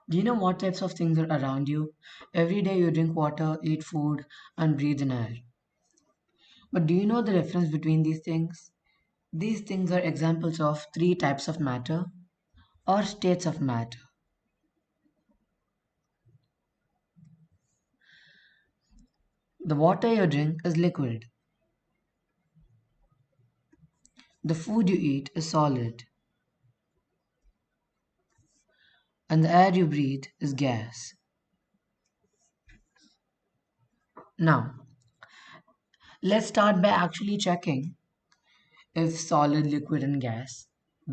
Do you know what types of things are around you? Every day you drink water, eat food, and breathe in air. But do you know the difference between these things? These things are examples of three types of matter or states of matter. The water you drink is liquid. The food you eat is solid. And the air you breathe is gas. Now, let's start by actually checking if solid, liquid, and gas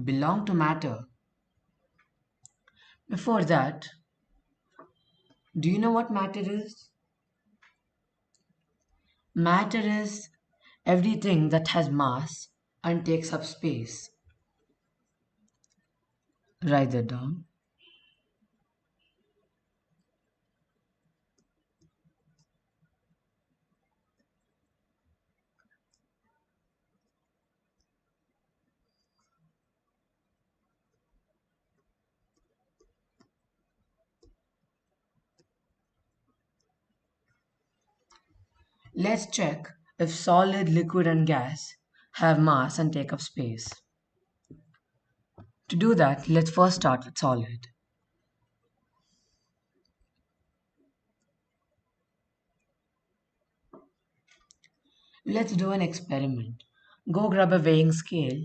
belong to matter. Before that, do you know what matter is? Matter is everything that has mass and takes up space. Write that down. Let's check if solid, liquid, and gas have mass and take up space. To do that, let's first start with solid. Let's do an experiment. Go grab a weighing scale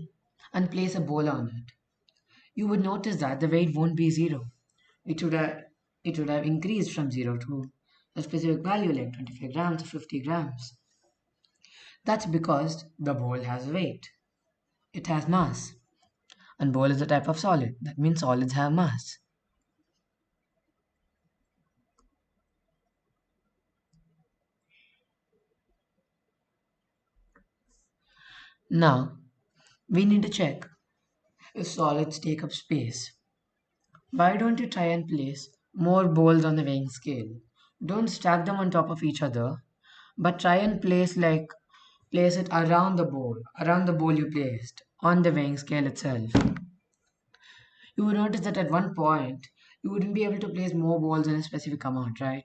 and place a bowl on it. You would notice that the weight won't be zero. It would have, it would have increased from 0 to a specific value like 25 grams or 50 grams. That's because the bowl has weight. It has mass. And bowl is a type of solid. That means solids have mass. Now, we need to check if solids take up space. Why don't you try and place more bowls on the weighing scale? Don't stack them on top of each other, but try and place it around the bowl you placed on the weighing scale itself. You would notice that at one point you wouldn't be able to place more bowls in a specific amount, right?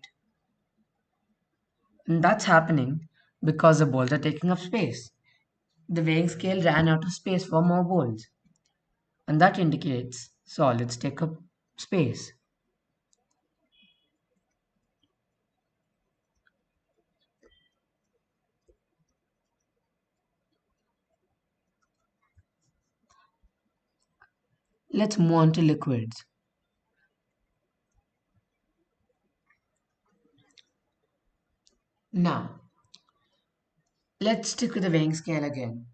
And that's happening because the bowls are taking up space. The weighing scale ran out of space for more bowls, and that indicates solids take up space. Let's move on to liquids. Now, let's stick with the weighing scale again.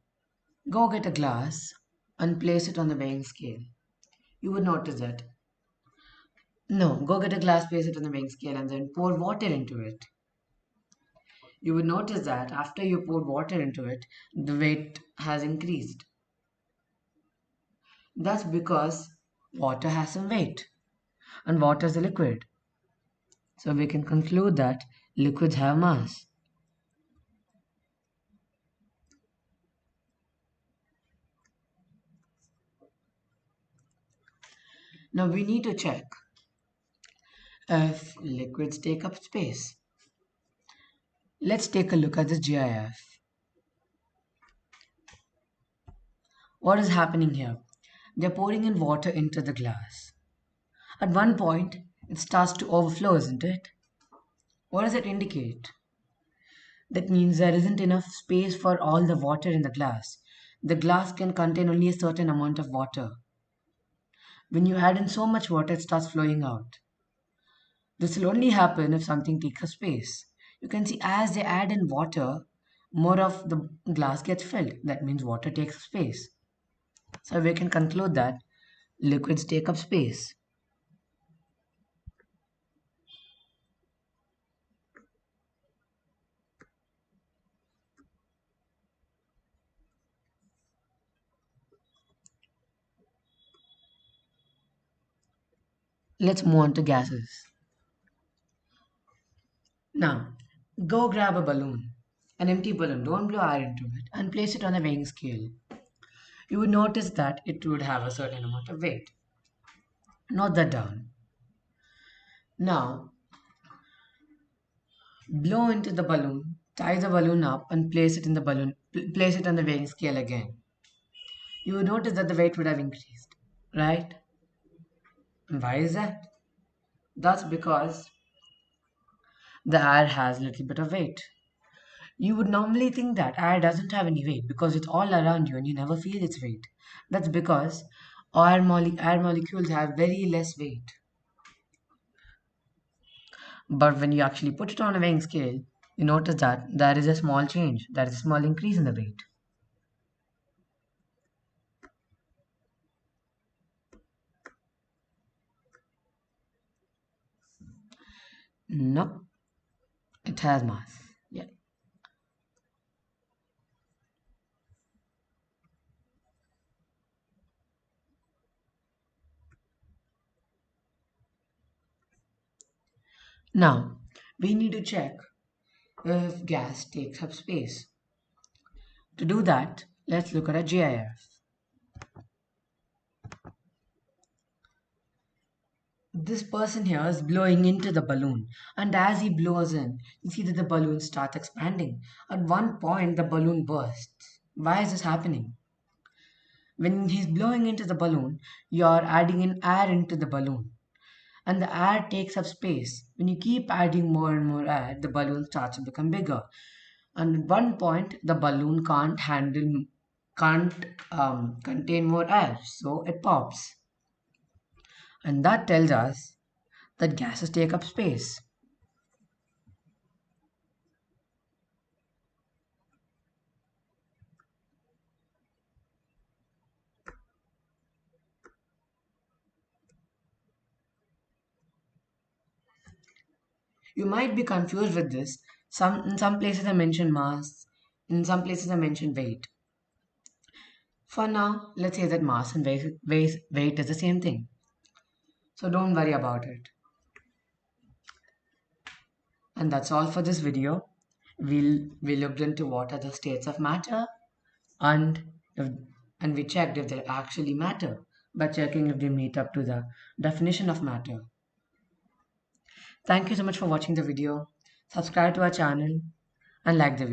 Go get a glass and place it on the weighing scale. You would notice that. No, go get a glass, place it on the weighing scale, and then pour water into it. You would notice that after you pour water into it, the weight has increased. That's because water has some weight, and water is a liquid. So we can conclude that liquids have mass. Now we need to check if liquids take up space. Let's take a look at this GIF. What is happening here? They're pouring in water into the glass. At one point, it starts to overflow, isn't it? What does it indicate? That means there isn't enough space for all the water in the glass. The glass can contain only a certain amount of water. When you add in so much water, it starts flowing out. This will only happen if something takes up space. You can see as they add in water, more of the glass gets filled. That means water takes up space. So we can conclude that liquids take up space. Let's move on to gases. Now, go grab a balloon, an empty balloon, don't blow air into it, and place it on a weighing scale. You would notice that it would have a certain amount of weight. Note that down. Now, blow into the balloon, tie the balloon up, and place it on the weighing scale again. You would notice that the weight would have increased, right? And why is that? That's because the air has a little bit of weight. You would normally think that air doesn't have any weight because it's all around you and you never feel its weight. That's because air molecules have very less weight. But when you actually put it on a weighing scale, you notice that there is a small change, there is a small increase in the weight. No, it has mass. Yeah. Now, we need to check if gas takes up space. To do that, let's look at a GIF. This person here is blowing into the balloon, and as he blows in, you see that the balloon starts expanding. At one point, the balloon bursts. Why is this happening? When he's blowing into the balloon, you're adding in air into the balloon, and the air takes up space. When you keep adding more and more air, the balloon starts to become bigger. And at one point, the balloon can't contain more air, so it pops. And that tells us that gases take up space. You might be confused with this. In some places I mention mass, in some places I mention weight. For now, let's say that mass and weight is the same thing. So don't worry about it. And that's all for this video. We looked into what are the states of matter and if, and we checked if they actually matter by checking if they meet up to the definition of matter. Thank you so much for watching the video. Subscribe to our channel and like the video.